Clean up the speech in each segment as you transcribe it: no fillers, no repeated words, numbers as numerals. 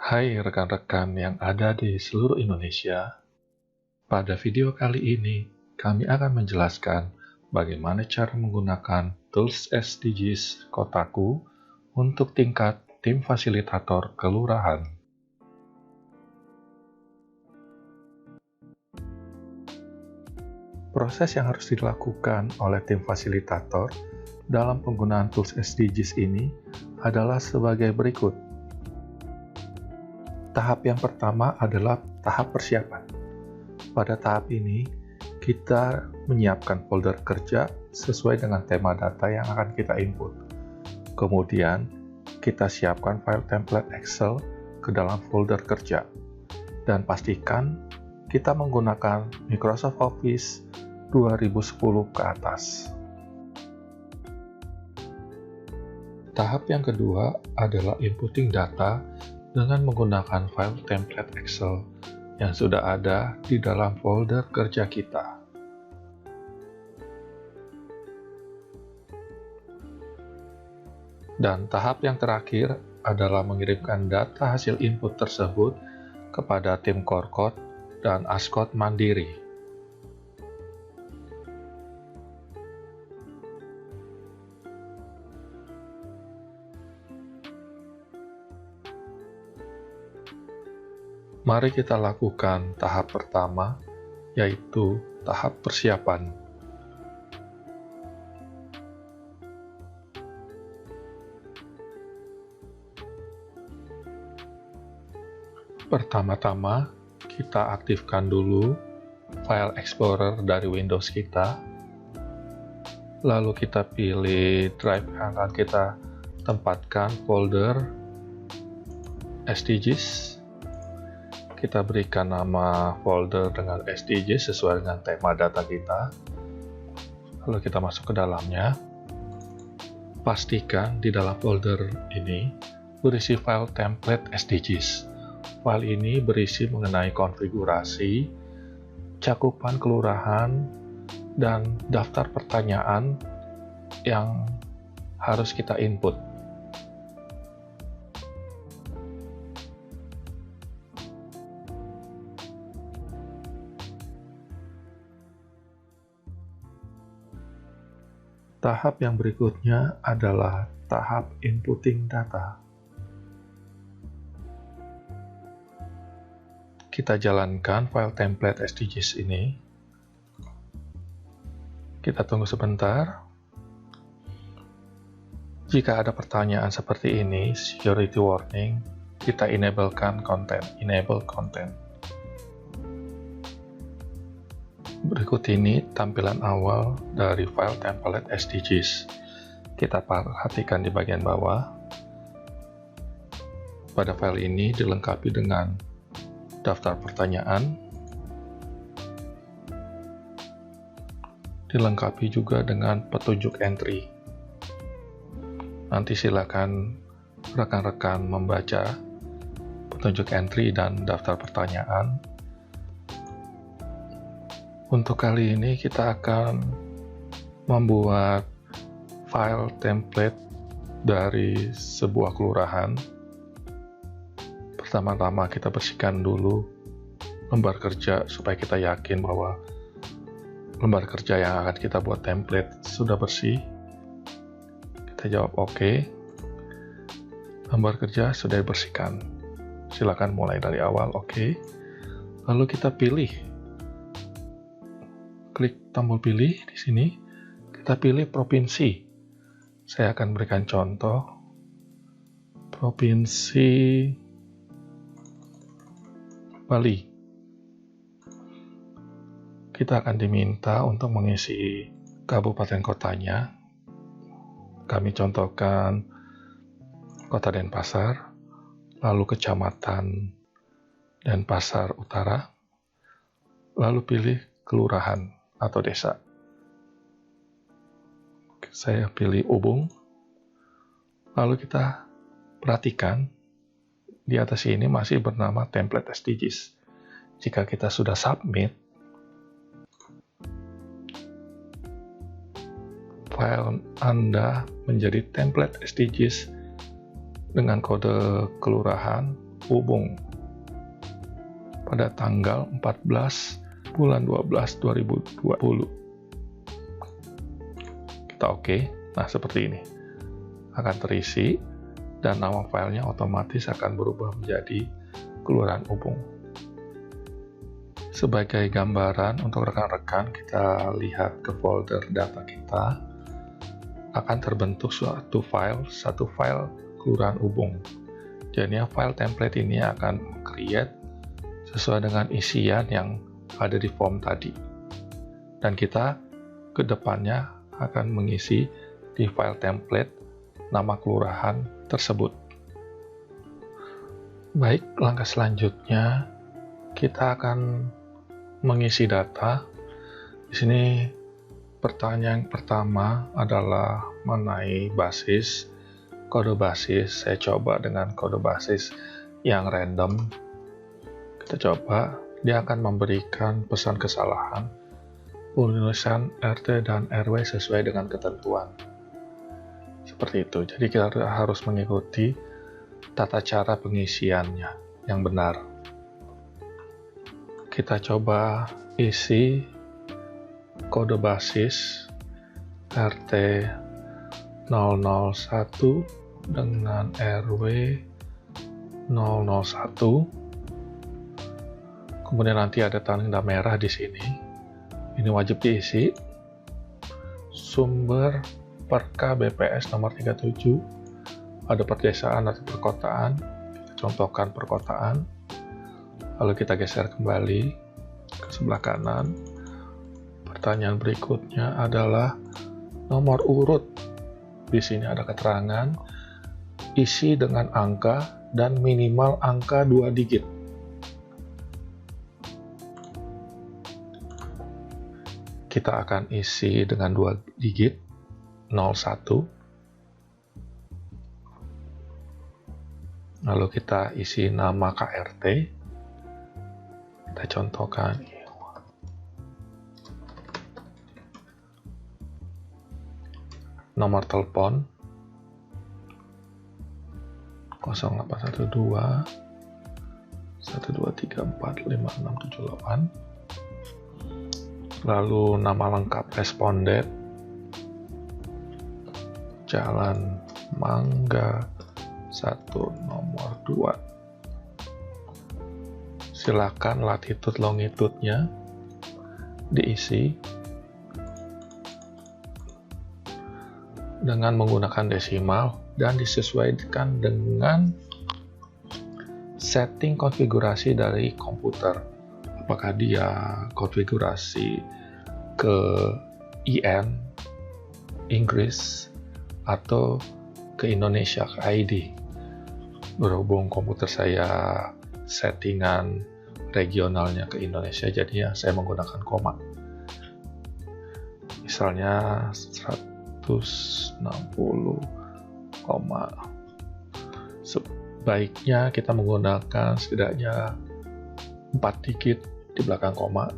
Hai rekan-rekan yang ada di seluruh Indonesia. Pada video kali ini, kami akan menjelaskan bagaimana cara menggunakan tools SDGs Kotaku untuk tingkat tim fasilitator kelurahan. Proses yang harus dilakukan oleh tim fasilitator dalam penggunaan tools SDGs ini adalah sebagai berikut. Tahap yang pertama adalah tahap persiapan. Pada tahap ini, kita menyiapkan folder kerja sesuai dengan tema data yang akan kita input. Kemudian, kita siapkan file template Excel ke dalam folder kerja. Dan pastikan kita menggunakan Microsoft Office 2010 ke atas. Tahap yang kedua adalah inputting data dengan menggunakan file template Excel yang sudah ada di dalam folder kerja kita. Dan tahap yang terakhir adalah mengirimkan data hasil input tersebut kepada tim Korkot dan Askot mandiri. Mari kita lakukan tahap pertama, yaitu tahap persiapan. Pertama-tama, kita aktifkan dulu file Explorer dari Windows kita. Lalu kita pilih drive yang akan kita tempatkan folder SDGs. Kita berikan nama folder dengan SDGs sesuai dengan tema data kita. Lalu kita masuk ke dalamnya. Pastikan di dalam folder ini berisi file template SDGs. File ini berisi mengenai konfigurasi, cakupan kelurahan, dan daftar pertanyaan yang harus kita input. Tahap yang berikutnya adalah tahap inputting data. Kita jalankan file template SDGs ini. Kita tunggu sebentar. Jika ada pertanyaan seperti ini, security warning, kita enable content. Berikut ini tampilan awal dari file template SDGs. Kita perhatikan di bagian bawah. Pada file ini dilengkapi dengan daftar pertanyaan, dilengkapi juga dengan petunjuk entry. Nanti silakan rekan-rekan membaca petunjuk entry dan daftar pertanyaan. Untuk kali ini kita akan membuat file template dari sebuah kelurahan. Pertama-tama kita bersihkan dulu lembar kerja supaya kita yakin bahwa lembar kerja yang akan kita buat template sudah bersih. Kita jawab oke. Lembar kerja sudah dibersihkan. Silakan mulai dari awal, oke. Lalu kita klik tombol pilih di sini. Kita pilih provinsi. Saya akan berikan contoh. Provinsi Bali. Kita akan diminta untuk mengisi kabupaten kotanya. Kami contohkan Kota Denpasar, lalu Kecamatan Denpasar Utara, lalu pilih kelurahan atau desa. Saya pilih Ubung. Lalu kita perhatikan di atas ini masih bernama template SDGs. Jika kita sudah submit, file Anda menjadi template SDGs dengan kode kelurahan Ubung pada tanggal 14 bulan 12 2020. Kita oke. Nah, seperti ini akan terisi dan nama filenya otomatis akan berubah menjadi Kelurahan Ubung. Sebagai gambaran untuk rekan-rekan, kita lihat ke folder data kita, akan terbentuk satu file Kelurahan Ubung. Jadi file template ini akan create sesuai dengan isian yang ada di form tadi. Dan kita ke depannya akan mengisi di file template nama kelurahan tersebut. Baik, langkah selanjutnya kita akan mengisi data. Di sini pertanyaan yang pertama adalah mengenai basis, kode basis. Saya coba dengan kode basis yang random. Kita coba, dia akan memberikan pesan kesalahan, penulisan RT dan RW sesuai dengan ketentuan. Seperti itu. Jadi kita harus mengikuti tata cara pengisiannya yang benar. Kita coba isi kode basis RT 001 dengan RW 001. Kemudian nanti ada tanda merah di sini. Ini wajib diisi. Sumber Perka BPS nomor 37. Ada perdesaan atau perkotaan. Kita contohkan perkotaan. Lalu kita geser kembali ke sebelah kanan. Pertanyaan berikutnya adalah nomor urut. Di sini ada keterangan isi dengan angka dan minimal angka 2 digit. Kita akan isi dengan 2 digit 01. Lalu kita isi nama KRT. Kita contohkan nomor telepon 0812 12345678. Lalu nama lengkap responden Jalan Mangga 1 nomor 2. Silakan latitude longitude-nya diisi dengan menggunakan desimal dan disesuaikan dengan setting konfigurasi dari komputer. Apakah dia konfigurasi ke IN Inggris atau ke Indonesia ke ID. Berhubung komputer saya settingan regionalnya ke Indonesia, jadinya saya menggunakan koma. Misalnya 160, sebaiknya kita menggunakan setidaknya 4 digit di belakang koma.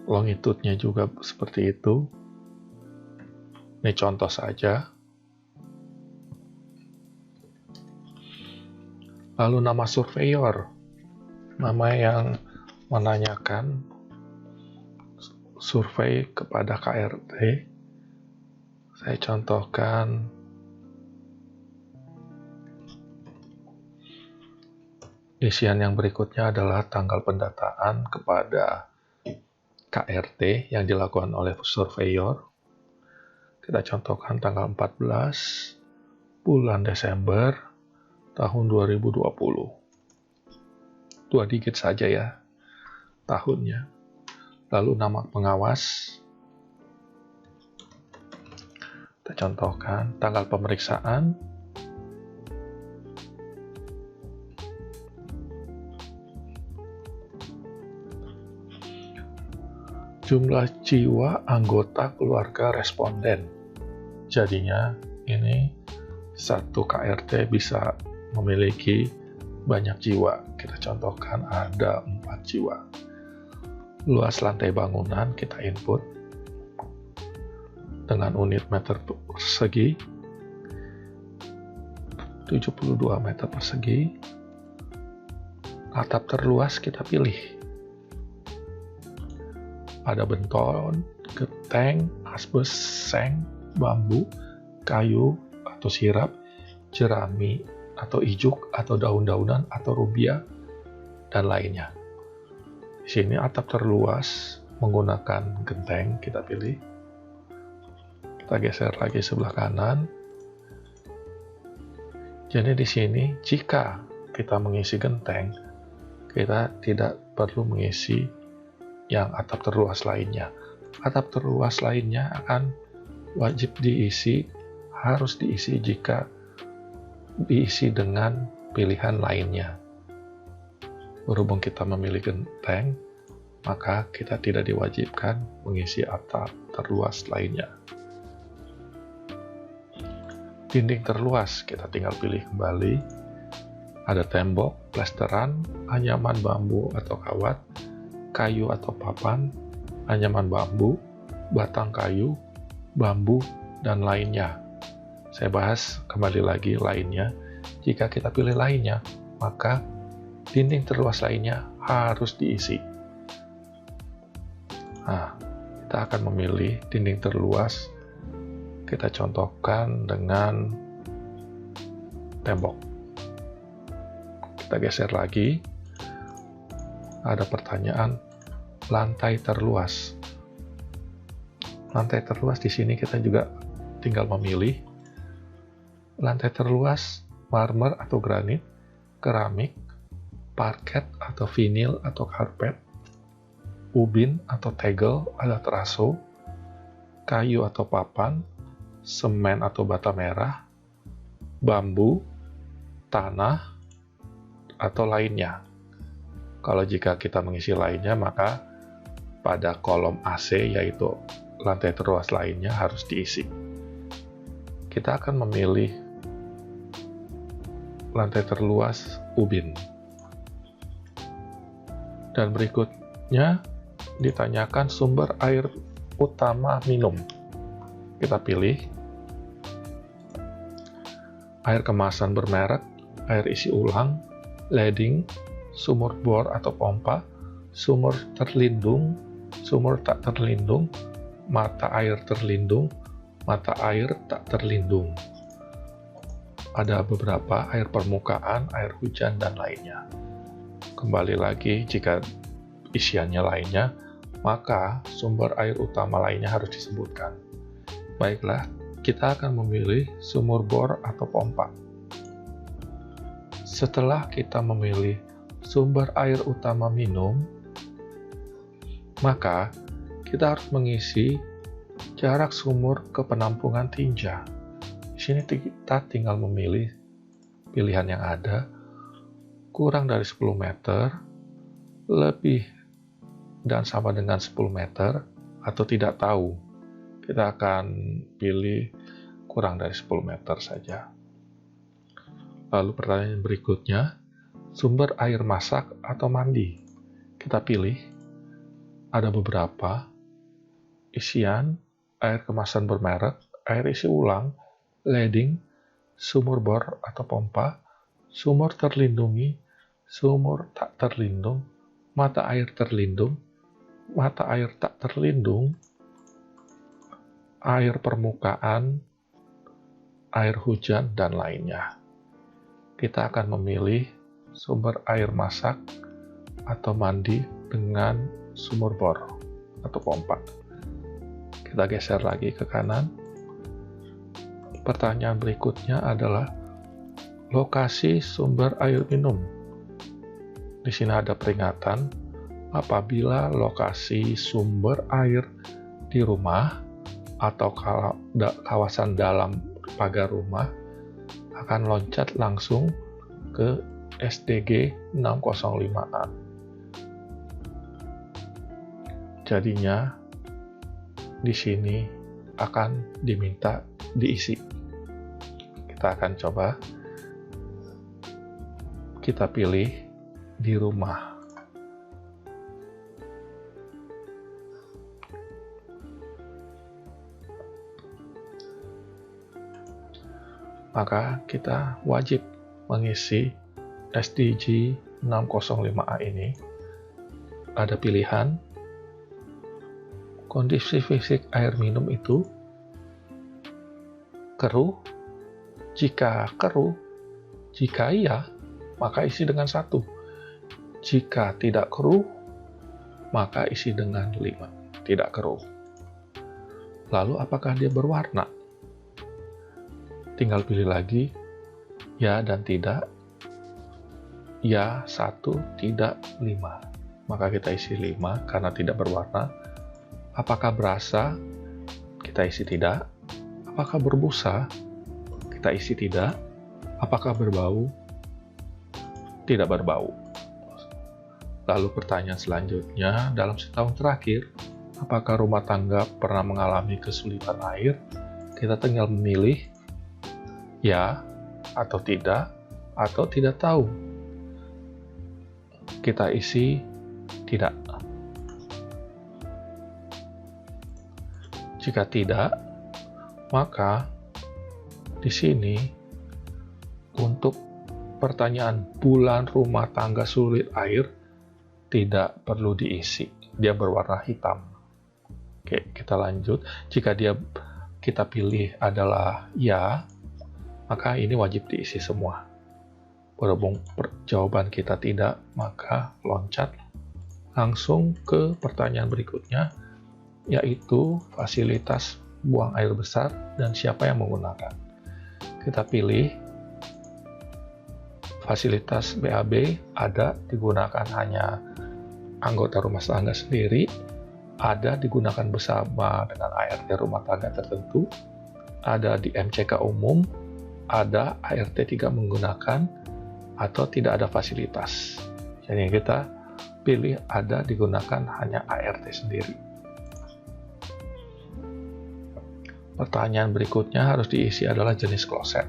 Longitude-nya juga seperti itu. Ini contoh saja. Lalu nama surveyor, nama yang menanyakan survei kepada KRT. Saya contohkan isian yang berikutnya adalah tanggal pendataan kepada KRT yang dilakukan oleh surveyor. Kita contohkan tanggal 14 bulan Desember tahun 2020. 2 digit saja ya tahunnya. Lalu nama pengawas. Kita contohkan tanggal pemeriksaan. Jumlah jiwa anggota keluarga responden. Jadinya ini satu KRT bisa memiliki banyak jiwa. Kita contohkan ada 4 jiwa. Luas lantai bangunan kita input dengan unit meter persegi. 72 meter persegi. Atap terluas kita pilih. Ada benton, genteng, asbes, seng, bambu, kayu atau sirap, jerami atau ijuk atau daun-daunan atau rubia dan lainnya. Di sini atap terluas menggunakan genteng kita pilih. Kita geser lagi sebelah kanan. Jadi di sini jika kita mengisi genteng, kita tidak perlu mengisi yang atap terluas lainnya. Atap terluas lainnya akan wajib diisi, harus diisi jika diisi dengan pilihan lainnya. Berhubung kita memilih genteng, maka kita tidak diwajibkan mengisi atap terluas lainnya. Dinding terluas kita tinggal pilih kembali. Ada tembok, plesteran, anyaman bambu atau kawat, kayu atau papan, anyaman bambu, batang kayu, bambu, dan lainnya. Saya bahas kembali lagi lainnya. Jika kita pilih lainnya, maka dinding terluas lainnya harus diisi. Nah, kita akan memilih dinding terluas. Kita contohkan dengan tembok. Kita geser lagi. Ada pertanyaan, lantai terluas. Lantai terluas di sini kita juga tinggal memilih. Lantai terluas, marmer atau granit, keramik, parket atau vinil atau karpet, ubin atau tegel atau teraso, kayu atau papan, semen atau bata merah, bambu, tanah, atau lainnya. Kalau jika kita mengisi lainnya, maka pada kolom AC, yaitu lantai terluas lainnya, harus diisi. Kita akan memilih lantai terluas ubin. Dan berikutnya ditanyakan sumber air utama minum. Kita pilih air kemasan bermerek, air isi ulang, leding, sumur bor atau pompa, sumur terlindung, sumur tak terlindung, mata air terlindung, mata air tak terlindung. Ada beberapa air permukaan, air hujan, dan lainnya. Kembali lagi, jika isiannya lainnya, maka sumber air utama lainnya harus disebutkan. Baiklah, kita akan memilih sumur bor atau pompa. Setelah kita memilih sumber air utama minum, maka kita harus mengisi jarak sumur ke penampungan tinja. Di sini kita tinggal memilih pilihan yang ada, kurang dari 10 meter, lebih dan sama dengan 10 meter, atau tidak tahu. Kita akan pilih kurang dari 10 meter saja. Lalu pertanyaan berikutnya, sumber air masak atau mandi. Kita pilih, ada beberapa, isian, air kemasan bermerek, air isi ulang, leding, sumur bor atau pompa, sumur terlindungi, sumur tak terlindung, mata air terlindung, mata air tak terlindung, air permukaan, air hujan, dan lainnya. Kita akan memilih sumber air masak atau mandi dengan sumur bor atau pompa. Kita geser lagi ke kanan. Pertanyaan berikutnya adalah lokasi sumber air minum. Di sini ada peringatan, apabila lokasi sumber air di rumah atau kawasan dalam pagar rumah akan loncat langsung ke SDG 605A. Jadinya di sini akan diminta diisi. Kita akan coba. Kita pilih di rumah. maka kita wajib mengisi SDG 605A ini. Ada pilihan, kondisi fisik air minum itu keruh. Jika keruh, jika iya, maka isi dengan 1. Jika tidak keruh, maka isi dengan 5. Tidak keruh. Lalu apakah dia berwarna? Tinggal pilih lagi, ya dan tidak. Ya 1, tidak 5. Maka kita isi 5 karena tidak berwarna. Apakah berasa? Kita isi tidak. Apakah berbusa? Kita isi tidak. Apakah berbau? Tidak berbau. Lalu pertanyaan selanjutnya, dalam setahun terakhir, apakah rumah tangga pernah mengalami kesulitan air? Kita tinggal memilih ya atau tidak tahu. Kita isi tidak. Jika tidak, maka di sini untuk pertanyaan bulan rumah tangga sulit air tidak perlu diisi. Dia berwarna hitam. Oke, kita lanjut. Jika kita pilih adalah ya, maka ini wajib diisi semua. Berhubung jawaban kita tidak, maka loncat langsung ke pertanyaan berikutnya, yaitu fasilitas buang air besar dan siapa yang menggunakan. Kita pilih fasilitas BAB ada, digunakan hanya anggota rumah tangga sendiri, ada digunakan bersama dengan ART rumah tangga tertentu, ada di MCK umum, ada ART 3 menggunakan, atau tidak ada fasilitas. Jadi kita pilih ada digunakan hanya ART sendiri. Pertanyaan berikutnya harus diisi adalah jenis kloset.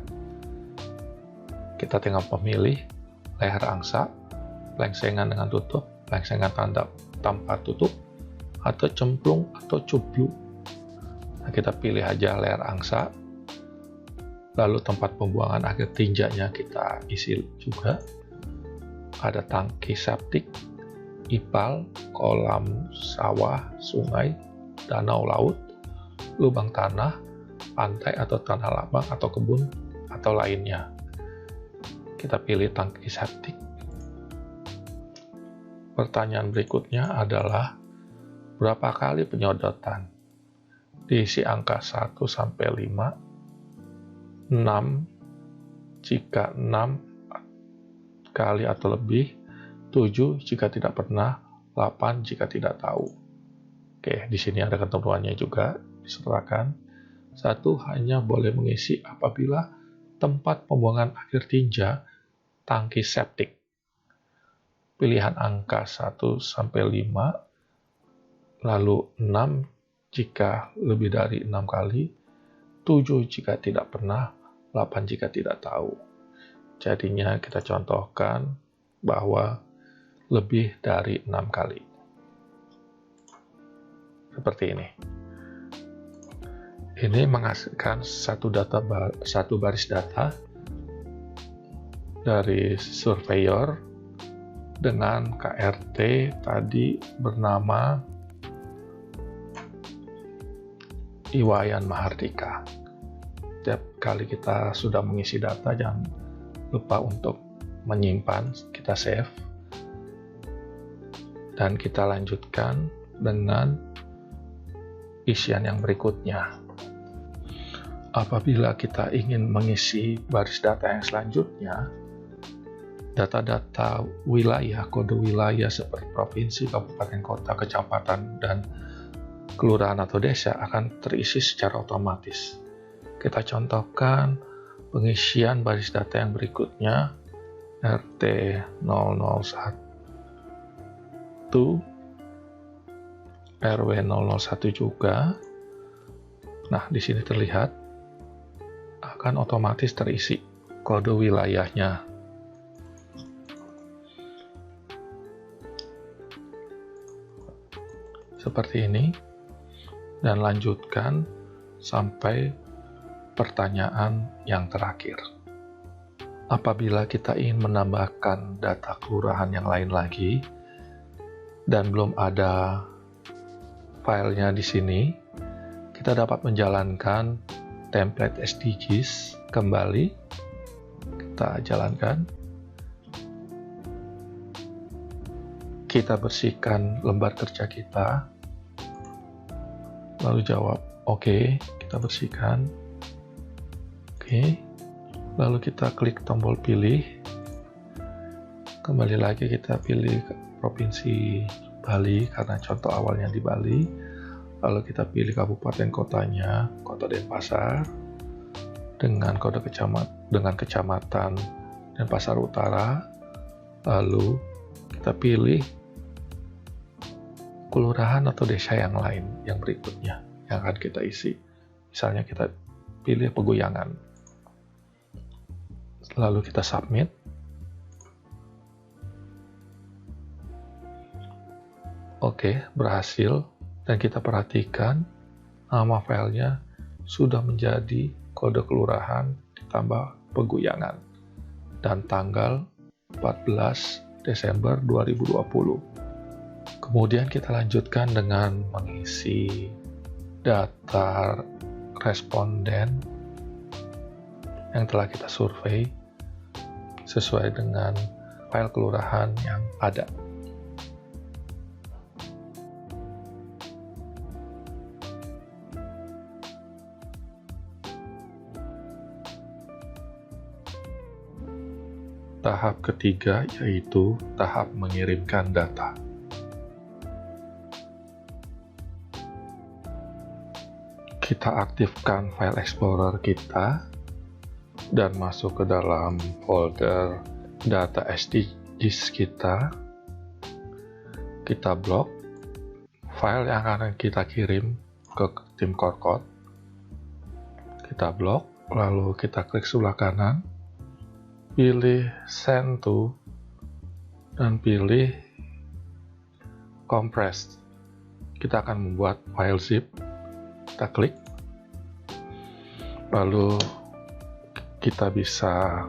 Kita tinggal memilih leher angsa, lengsengan dengan tutup, lengsengan tanpa tutup, atau cemplung atau cublu. Nah, kita pilih aja leher angsa. Lalu tempat pembuangan akhir tinjanya kita isi juga. Ada tangki septik, ipal, kolam sawah, sungai, danau laut, lubang tanah, pantai atau tanah lapang atau kebun atau lainnya. Kita pilih tangki septik. Pertanyaan berikutnya adalah berapa kali penyodotan? Diisi angka 1 sampai 5. 6 jika 6 kali atau lebih, 7 jika tidak pernah, 8 jika tidak tahu. Oke, di sini ada ketentuannya juga disertakan. 1 hanya boleh mengisi apabila tempat pembuangan akhir tinja tangki septik. Pilihan angka 1 sampai 5, lalu 6 jika lebih dari 6 kali, 7 jika tidak pernah, 8 jika tidak tahu. Jadinya kita contohkan bahwa lebih dari 6 kali. Seperti ini. Ini menghasilkan satu baris data dari surveyor dengan KRT tadi bernama Iwayan Mahardika. Setiap kali kita sudah mengisi data, jangan lupa untuk menyimpan, kita save, dan kita lanjutkan dengan isian yang berikutnya. Apabila kita ingin mengisi baris data yang selanjutnya, data-data wilayah, kode wilayah seperti provinsi, kabupaten, kota, kecamatan, dan kelurahan atau desa akan terisi secara otomatis. Kita contohkan pengisian baris data yang berikutnya, RT 001, RW 001 juga. Nah, di sini terlihat akan otomatis terisi kode wilayahnya. Seperti ini, dan lanjutkan sampai pertanyaan yang terakhir. Apabila kita ingin menambahkan data kelurahan yang lain lagi, dan belum ada filenya di sini, kita dapat menjalankan template SDGs kembali. Kita jalankan. Kita bersihkan lembar kerja kita, lalu jawab oke, kita bersihkan. Oke, lalu kita klik tombol pilih. Kembali lagi kita pilih Provinsi Bali karena contoh awalnya di Bali. Lalu kita pilih kabupaten kotanya, Kota Denpasar dengan kode kecamatan Denpasar Utara. Lalu kita pilih kelurahan atau desa yang lain yang berikutnya yang akan kita isi. Misalnya kita pilih Pegoyangan. Lalu kita submit. Oke, berhasil. Dan kita perhatikan nama filenya sudah menjadi kode kelurahan ditambah Pegoyangan dan tanggal 14 Desember 2020. Kemudian kita lanjutkan dengan mengisi data responden yang telah kita survei sesuai dengan file kelurahan yang ada. Tahap ketiga yaitu tahap mengirimkan data. Kita aktifkan file explorer kita dan masuk ke dalam folder data SDGs kita. Kita blok file yang akan kita kirim ke tim Korkot. Kita blok, lalu kita klik sebelah kanan, pilih send to, dan pilih compressed. Kita akan membuat file zip. Kita klik, lalu kita bisa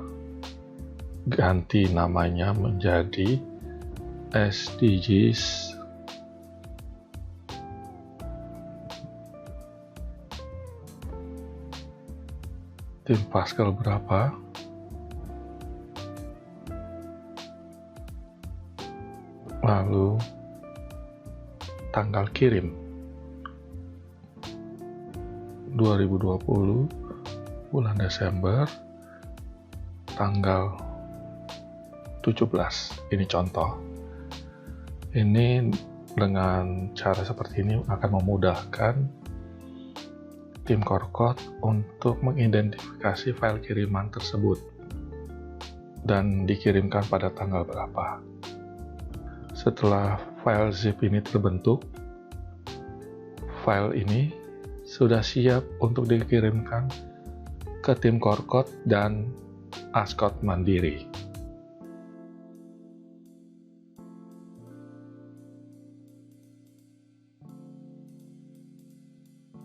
ganti namanya menjadi SDGs tim Pascal berapa, lalu tanggal kirim 2020 bulan Desember tanggal 17. Ini contoh. Ini dengan cara seperti ini akan memudahkan tim Korkot untuk mengidentifikasi file kiriman tersebut dan dikirimkan pada tanggal berapa. Setelah file zip ini terbentuk, file ini sudah siap untuk dikirimkan ke tim Korkot dan Ascot Mandiri.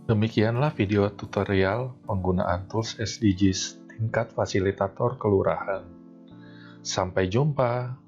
Demikianlah video tutorial penggunaan tools SDGs tingkat fasilitator kelurahan. Sampai jumpa.